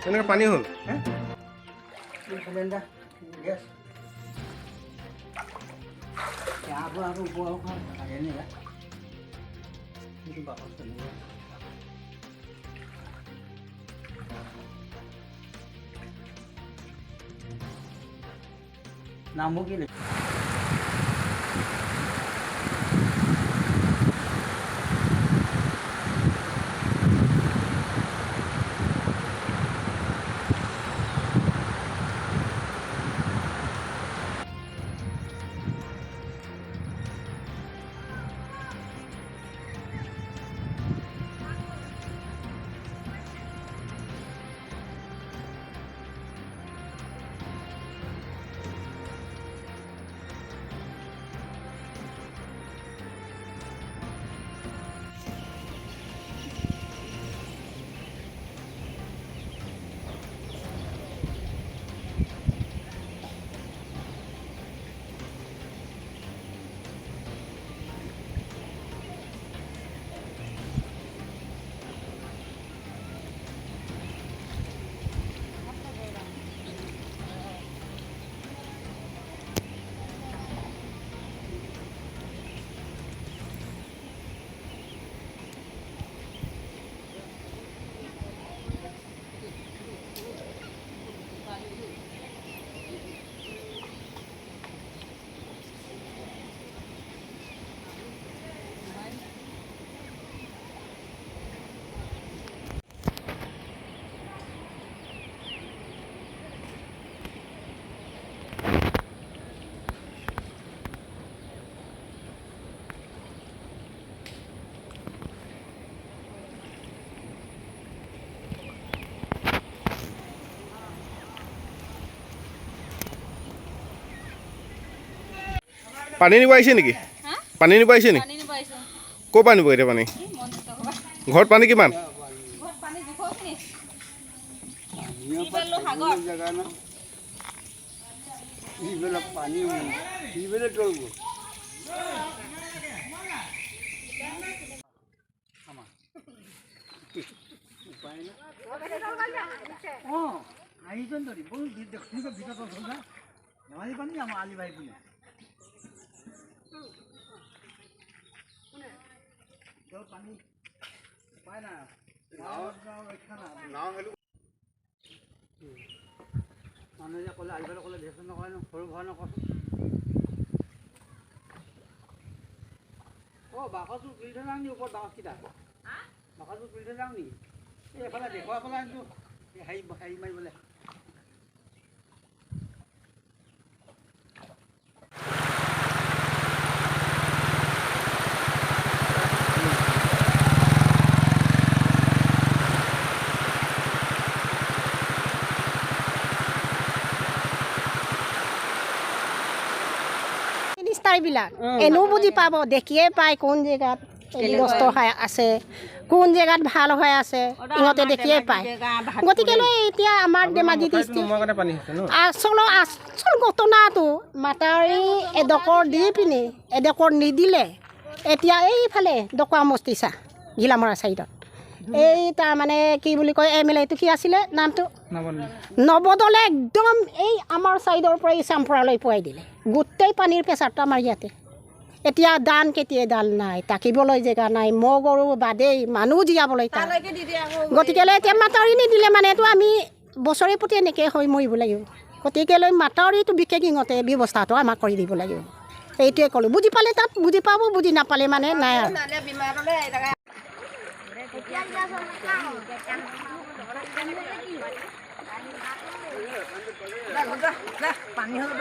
কেনেকৈ পানী হ'ল? নামো কি পানী নিব আহিছে নেকি? পানী নিব আহিছে নেকি? ক'ৰ পৰা নিব এতিয়া পানী? ঘৰত পানী কিমান? মানুহে যে ক'লে আহিবলৈ ক'লে ভেকচিন নকৰে সৰু ঘৰ নকৰচোন বাকচটো তুলি থৈ যাওঁ নি ওপৰত বাকচকেইটা বাকচটো তুলি থৈ যাওঁ নেকি এই এফালে দেখুৱাই পেলাই আনিছোঁ হেৰি মাৰিবলৈ বিলাক এনেও বুজি পাব দেখিয়ে পায় কোন জেগাত নষ্ট হৈ আছে কোন জেগাত ভাল হৈ আছে ইহঁতে দেখিয়ে পায় গতিকেলৈ এতিয়া আমাৰ ধেমাজি ডিষ্ট্ৰিক্ট আচল ঘটনাটো মাটাউৰি এডোখৰ দি পিনি এডোখৰ নিদিলে এতিয়া এইফালে ডকুৱামস্তিচা ঘিলামৰা ছাইডত এই তাৰমানে কি বুলি কয় MLA-টো কি আছিলে নামটো নৱদলে একদম এই আমাৰ ছাইডৰ পৰা চামফৰালৈ পোৱাই দিলে গোটেই পানীৰ প্ৰেচাৰটো আমাৰ ইয়াতে এতিয়া দান কেতিয়া দাল নাই তাকিবলৈ জেগা নাই মহ গৰু বাদেই মানুহ জীয়াবলৈ গতিকেলৈ এতিয়া মাটাউৰি নিদিলে মানেতো আমি বছৰে প্ৰতি এনেকৈ হৈ মৰিব লাগিব গতিকেলৈ মাটাউৰিটো বিশেষ ইহঁতে ব্যৱস্থাটো আমাক কৰি দিব লাগিব এইটোৱে ক'লোঁ বুজি পালে তাত বুজি পাব বুজি নাপালে মানে নাই আৰু পানী হ'ল